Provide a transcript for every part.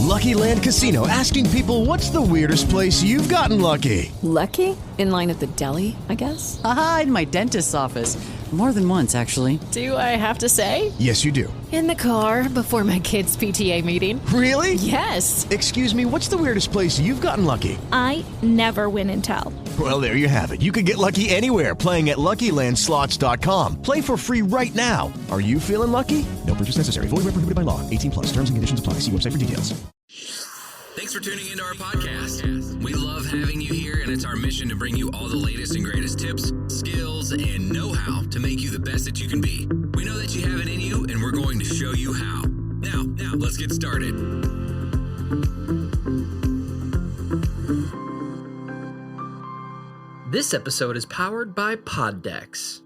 Lucky Land Casino, asking people, what's the weirdest place you've gotten lucky? Lucky? In line at the deli, I guess? Aha, in my dentist's office. More than once, actually. Do I have to say? Yes, you do. In the car before my kids' PTA meeting. Really? Yes. Excuse me, what's the weirdest place you've gotten lucky? I never win and tell. Well, there you have it. You can get lucky anywhere, playing at LuckyLandSlots.com. Play for free right now. Are you feeling lucky? No purchase necessary. Void where prohibited by law. 18 plus. Terms and conditions apply. See website for details. Thanks for tuning into our podcast. We love having you here, and it's our mission to bring you all the latest and greatest tips, skills, and know-how to make you the best that you can be. We know that you have it in you, and we're going to show you how. Now, let's get started. This episode is powered by Poddex.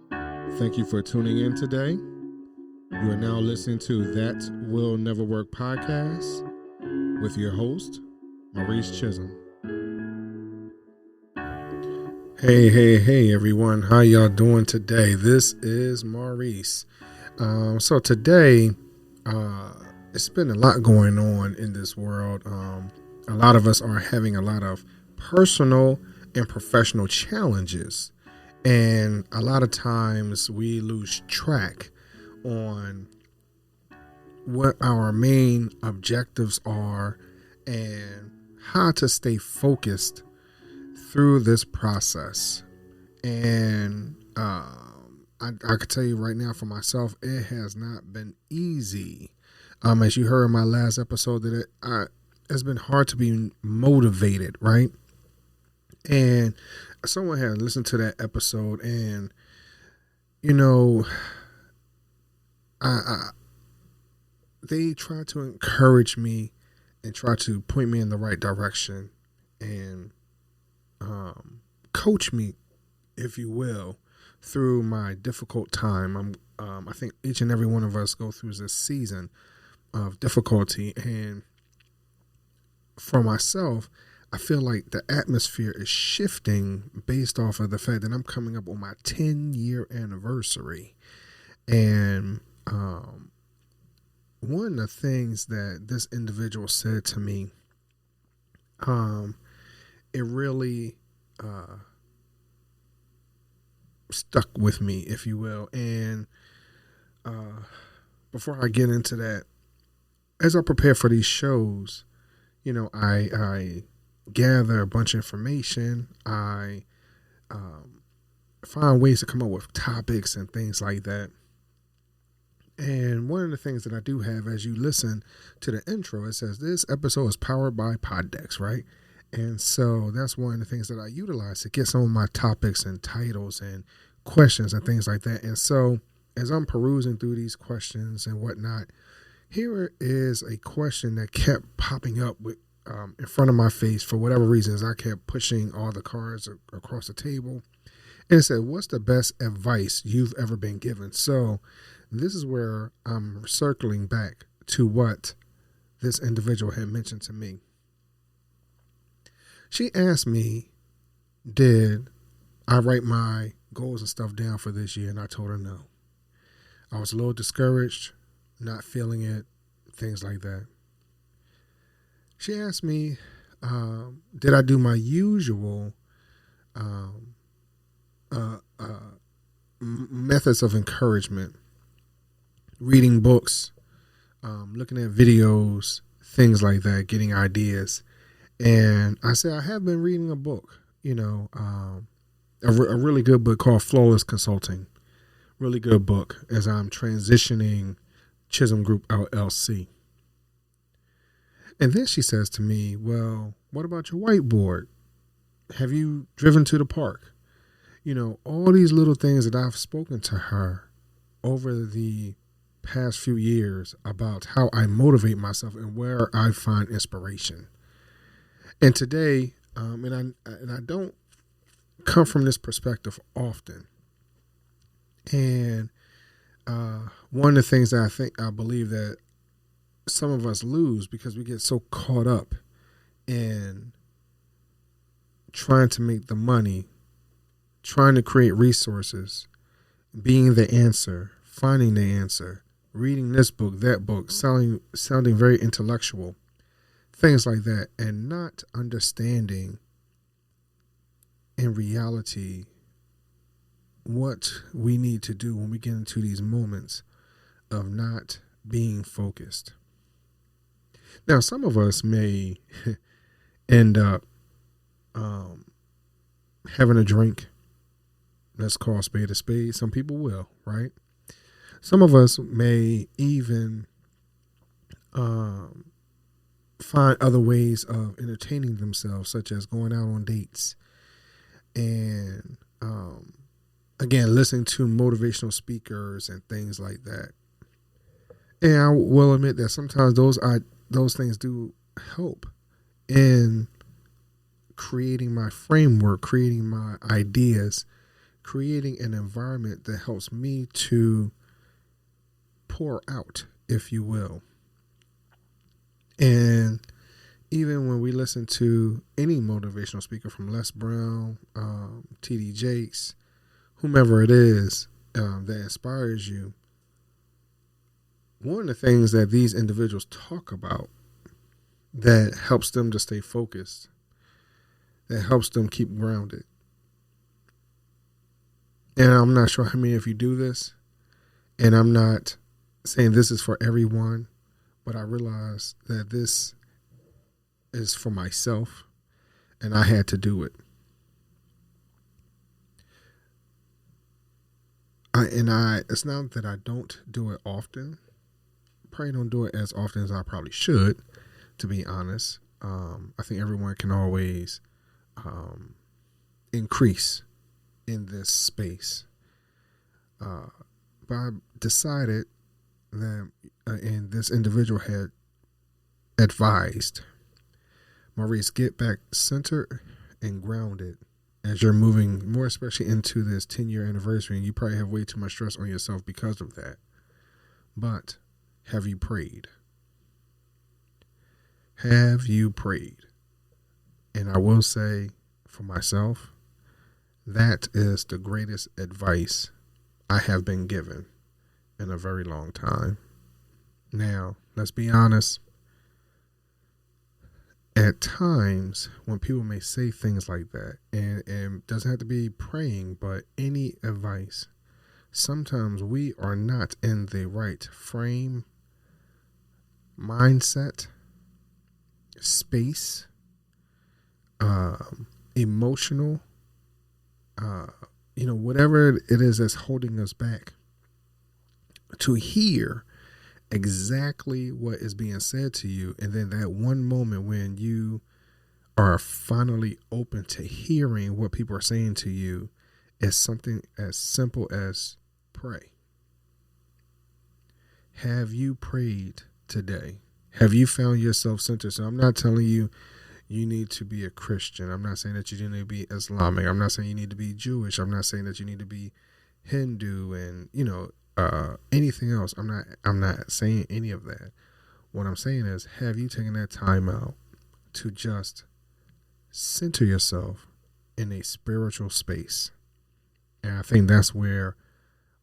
Thank you for tuning in today. You are now listening to That Will Never Work podcast with your host, Maurice Chisholm. Hey, everyone. How y'all doing today? This is Maurice. So today, it's been a lot going on in this world. A lot of us are having a lot of personal and professional challenges. And a lot of times we lose track on what our main objectives are and how to stay focused through this process. And I could tell you right now for myself, it has not been easy. As you heard in my last episode, that it's been hard to be motivated, right? And someone had listened to that episode, and they tried to encourage me and try to point me in the right direction and coach me, if you will, through my difficult time. I think each and every one of us go through this season of difficulty, and for myself, I feel like the atmosphere is shifting based off of the fact that I'm coming up on my 10-year anniversary. And one of the things that this individual said to me, it really stuck with me, if you will. And before I get into that, as I prepare for these shows, I gather a bunch of information. I find ways to come up with topics and things like that. And one of the things that I do have, as you listen to the intro, it says this episode is powered by Poddex, right? And so that's one of the things that I utilize to get some of my topics and titles and questions and things like that. And so as I'm perusing through these questions and whatnot, here is a question that kept popping up in front of my face for whatever reasons. I kept pushing all the cards across the table. And it said, what's the best advice you've ever been given? So this is where I'm circling back to what this individual had mentioned to me. She asked me, did I write my goals and stuff down for this year? And I told her no. I was a little discouraged, not feeling it, things like that. She asked me, did I do my usual methods of encouragement, reading books, looking at videos, things like that, getting ideas. And I said, I have been reading a book, a really good book called Flawless Consulting. Really good book as I'm transitioning Chisholm Group LLC. And then she says to me, well, what about your whiteboard? Have you driven to the park? All these little things that I've spoken to her over the past few years about how I motivate myself and where I find inspiration. And today, and I don't come from this perspective often. And one of the things that I believe that some of us lose because we get so caught up in trying to make the money, trying to create resources, being the answer, finding the answer, reading this book, that book, sounding very intellectual, things like that, and not understanding in reality what we need to do when we get into these moments of not being focused. Now, some of us may end up having a drink. Let's call a spade a spade. Some people will, right? Some of us may even find other ways of entertaining themselves, such as going out on dates and, again, listening to motivational speakers and things like that. And I will admit that sometimes those things do help in creating my framework, creating my ideas, creating an environment that helps me to pour out, if you will. And even when we listen to any motivational speaker, from Les Brown, T.D. Jakes, whomever it is that inspires you, one of the things that these individuals talk about that helps them to stay focused, that helps them keep grounded. And I'm not sure how many of you do this, and I'm not saying this is for everyone, but I realize that this is for myself, and I had to do it. It's not that I don't do it often. Probably don't do it as often as I probably should, to be honest. I think everyone can always increase in this space. But I decided that, and this individual had advised, Maurice, get back centered and grounded as you're moving, more especially into this 10-year anniversary, and you probably have way too much stress on yourself because of that. But have you prayed? Have you prayed? And I will say for myself, that is the greatest advice I have been given in a very long time. Now, let's be honest. At times when people may say things like that, and it doesn't have to be praying, but any advice, sometimes we are not in the right frame, mindset, space, emotional, whatever it is that's holding us back to hear exactly what is being said to you. And then that one moment when you are finally open to hearing what people are saying to you is something as simple as pray. Have you prayed today? Have you found yourself centered? So I'm not telling you need to be a Christian. I'm not saying that you need to be Islamic. I'm not saying you need to be Jewish. I'm not saying that you need to be Hindu and, anything else. I'm not saying any of that. What I'm saying is, have you taken that time out to just center yourself in a spiritual space? And I think that's where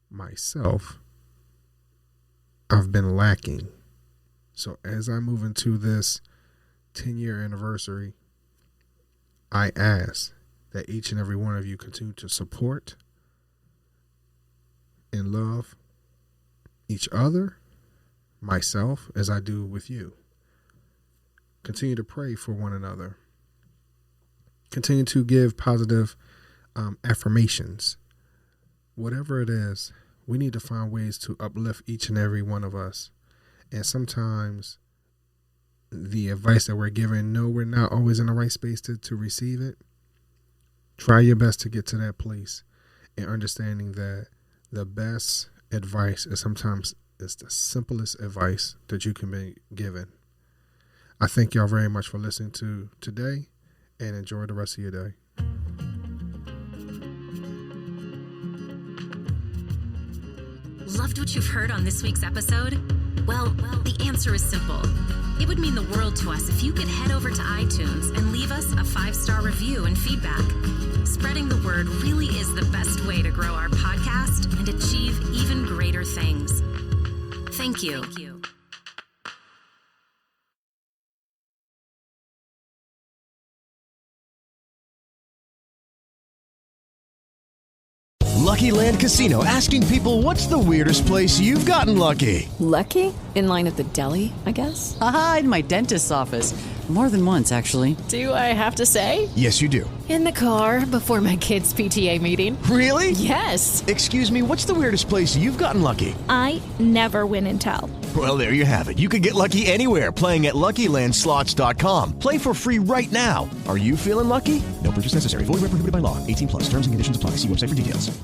myself, I've been lacking. So as I move into this 10-year anniversary, I ask that each and every one of you continue to support and love each other, myself, as I do with you. Continue to pray for one another. Continue to give positive affirmations. Whatever it is, we need to find ways to uplift each and every one of us. And sometimes the advice that we're given, no, we're not always in the right space to receive it. Try your best to get to that place and understanding that the best advice is sometimes the simplest advice that you can be given. I thank y'all very much for listening to today, and enjoy the rest of your day. Loved what you've heard on this week's episode? Well, the answer is simple. It would mean the world to us if you could head over to iTunes and leave us a 5-star review and feedback. Spreading the word really is the best way to grow our podcast and achieve even greater things. Thank you. Lucky Land Casino, asking people, what's the weirdest place you've gotten lucky? Lucky? In line at the deli, I guess? Aha, in my dentist's office. More than once, actually. Do I have to say? Yes, you do. In the car before my kids' PTA meeting. Really? Yes. Excuse me, what's the weirdest place you've gotten lucky? I never win and tell. Well, there you have it. You can get lucky anywhere, playing at LuckyLandSlots.com. Play for free right now. Are you feeling lucky? No purchase necessary. Void where prohibited by law. 18 plus. Terms and conditions apply. See website for details.